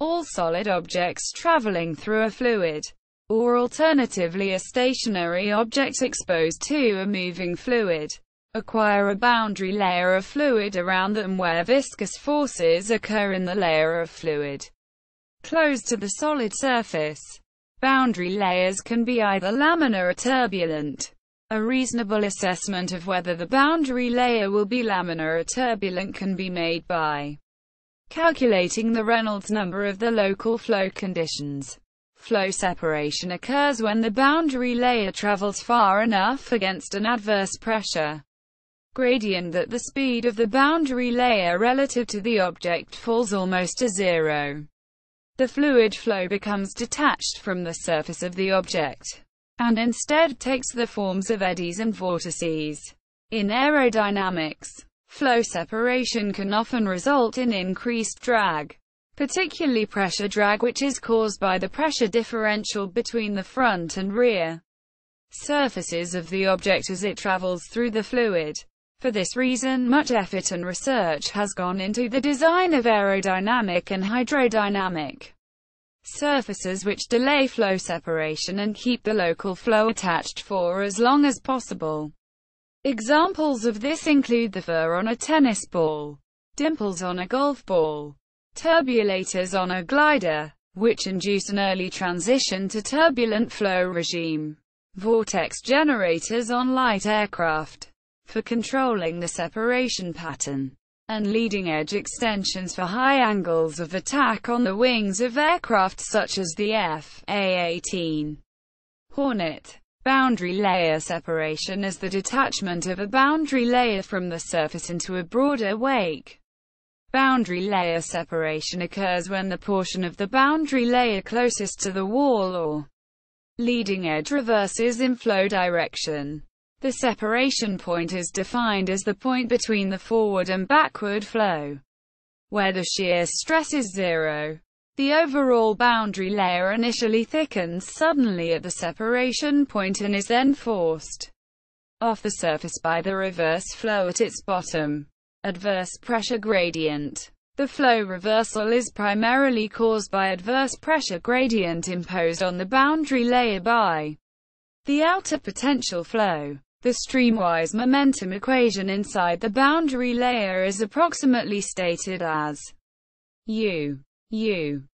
all solid objects traveling through a fluid, or alternatively a stationary object exposed to a moving fluid, acquire a boundary layer of fluid around them where viscous forces occur in the layer of fluid close to the solid surface. Boundary layers can be either laminar or turbulent. A reasonable assessment of whether the boundary layer will be laminar or turbulent can be made by calculating the Reynolds number of the local flow conditions. Flow separation occurs when the boundary layer travels far enough against an adverse pressure gradient that the speed of the boundary layer relative to the object falls almost to zero. The fluid flow becomes detached from the surface of the object, and instead takes the forms of eddies and vortices. In aerodynamics, flow separation can often result in increased drag, particularly pressure drag, which is caused by the pressure differential between the front and rear surfaces of the object as it travels through the fluid. For this reason, much effort and research has gone into the design of aerodynamic and hydrodynamic surfaces which delay flow separation and keep the local flow attached for as long as possible. Examples of this include the fur on a tennis ball, dimples on a golf ball, turbulators on a glider, which induce an early transition to turbulent flow regime, vortex generators on light aircraft, for controlling the separation pattern, and leading-edge extensions for high angles of attack on the wings of aircraft such as the F/A-18 Hornet. Boundary layer separation is the detachment of a boundary layer from the surface into a broader wake. Boundary layer separation occurs when the portion of the boundary layer closest to the wall or leading edge reverses in flow direction. The separation point is defined as the point between the forward and backward flow, where the shear stress is zero. The overall boundary layer initially thickens suddenly at the separation point and is then forced off the surface by the reverse flow at its bottom. Adverse pressure gradient. The flow reversal is primarily caused by adverse pressure gradient imposed on the boundary layer by the outer potential flow. The streamwise momentum equation inside the boundary layer is approximately stated as U/S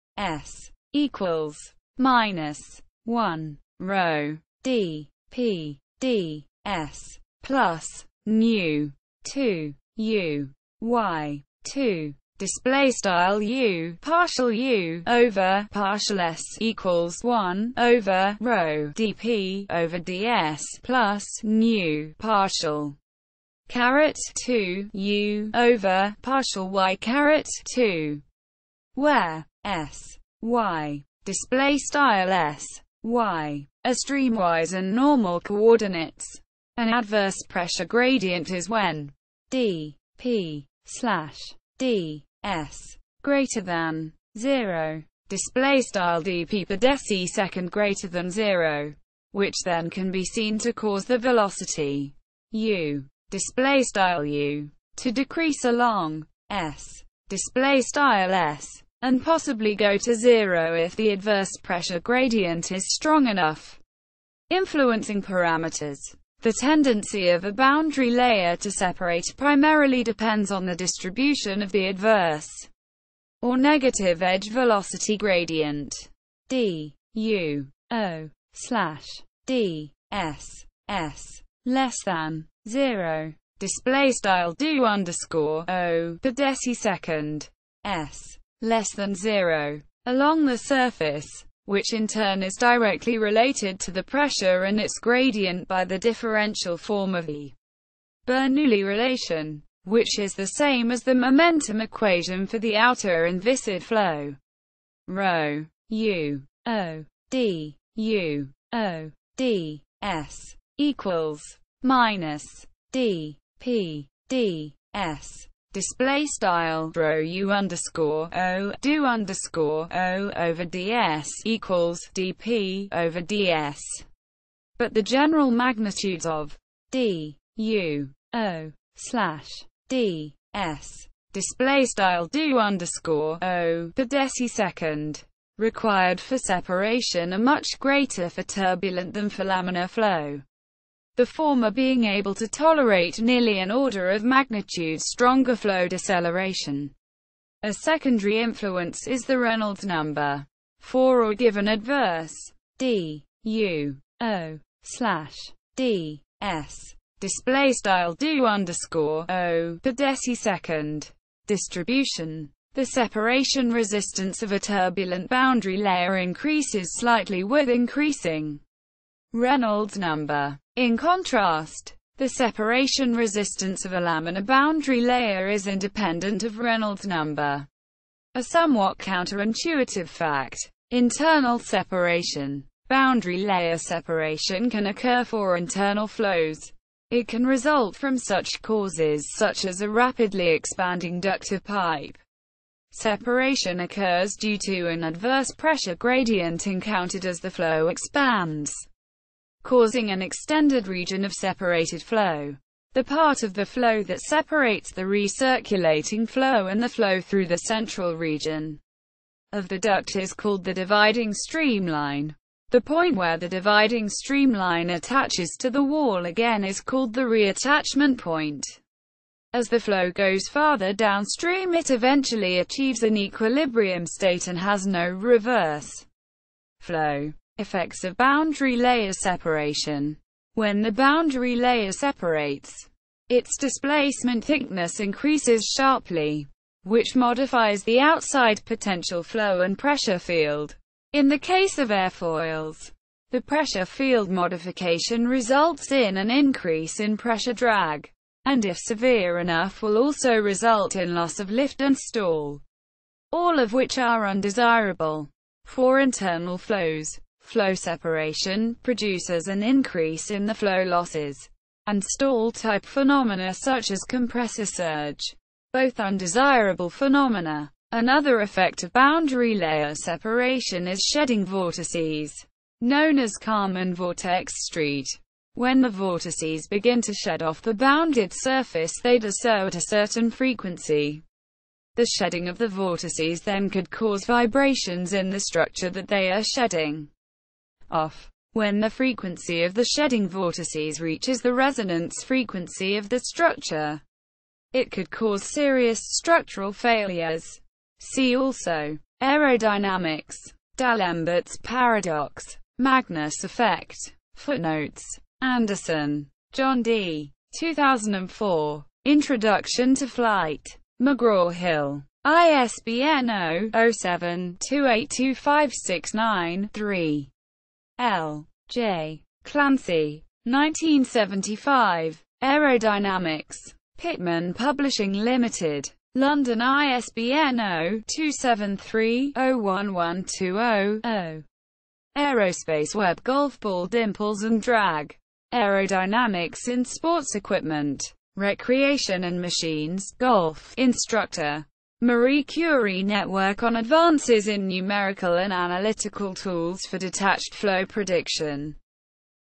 equals -1 rho d p d s plus nu 2 u y 2. Display style u partial u over partial s equals 1 over rho dp over ds plus nu partial caret 2 u over partial y caret 2, where s y display style s y are streamwise and normal coordinates. An adverse pressure gradient is when d p slash d s greater than 0, display style dp per deci-second greater than 0, which then can be seen to cause the velocity u display style u to decrease along s display style s, and possibly go to 0 if the adverse pressure gradient is strong enough. Influencing parameters. The tendency of a boundary layer to separate primarily depends on the distribution of the adverse or negative edge velocity gradient. D u o slash d s s less than 0, display style do underscore o per decisecond s less than 0 along the surface, which in turn is directly related to the pressure and its gradient by the differential form of the Bernoulli relation, which is the same as the momentum equation for the outer and viscid flow. Rho u o d u o d s equals minus d p d s. Display style rho u underscore o do underscore o over ds equals dp over ds. But the general magnitudes of d u o slash d s display style do underscore O per decisecond, required for separation are much greater for turbulent than for laminar flow, the former being able to tolerate nearly an order of magnitude stronger flow deceleration. A secondary influence is the Reynolds number. For or given adverse d u o slash d s display style do underscore O per decisecond distribution, the separation resistance of a turbulent boundary layer increases slightly with increasing Reynolds number. In contrast, the separation resistance of a laminar boundary layer is independent of Reynolds number. A somewhat counterintuitive fact. Internal separation. Boundary layer separation can occur for internal flows. It can result from such causes such as a rapidly expanding ducted pipe. Separation occurs due to an adverse pressure gradient encountered as the flow expands, causing an extended region of separated flow. The part of the flow that separates the recirculating flow and the flow through the central region of the duct is called the dividing streamline. The point where the dividing streamline attaches to the wall again is called the reattachment point. As the flow goes farther downstream, it eventually achieves an equilibrium state and has no reverse flow. Effects of boundary layer separation. When the boundary layer separates, its displacement thickness increases sharply, which modifies the outside potential flow and pressure field. In the case of airfoils, the pressure field modification results in an increase in pressure drag, and if severe enough will also result in loss of lift and stall, all of which are undesirable. For internal flows, flow separation produces an increase in the flow losses and stall-type phenomena such as compressor surge, both undesirable phenomena. Another effect of boundary layer separation is shedding vortices, known as Kármán vortex street. When the vortices begin to shed off the bounded surface, they do so at a certain frequency. The shedding of the vortices then could cause vibrations in the structure that they are shedding off. When the frequency of the shedding vortices reaches the resonance frequency of the structure, it could cause serious structural failures. See also aerodynamics, D'Alembert's paradox, Magnus effect. Footnotes. Anderson, John D. 2004. Introduction to Flight. McGraw-Hill. ISBN 0-07-282569-3. L. J. Clancy. 1975. Aerodynamics. Pittman Publishing Limited. London, ISBN 0-273-01120-0. Aerospace Web. Golf ball dimples and drag. Aerodynamics in sports equipment, recreation and machines. Golf instructor. Marie Curie Network on advances in numerical and analytical tools for detached flow prediction.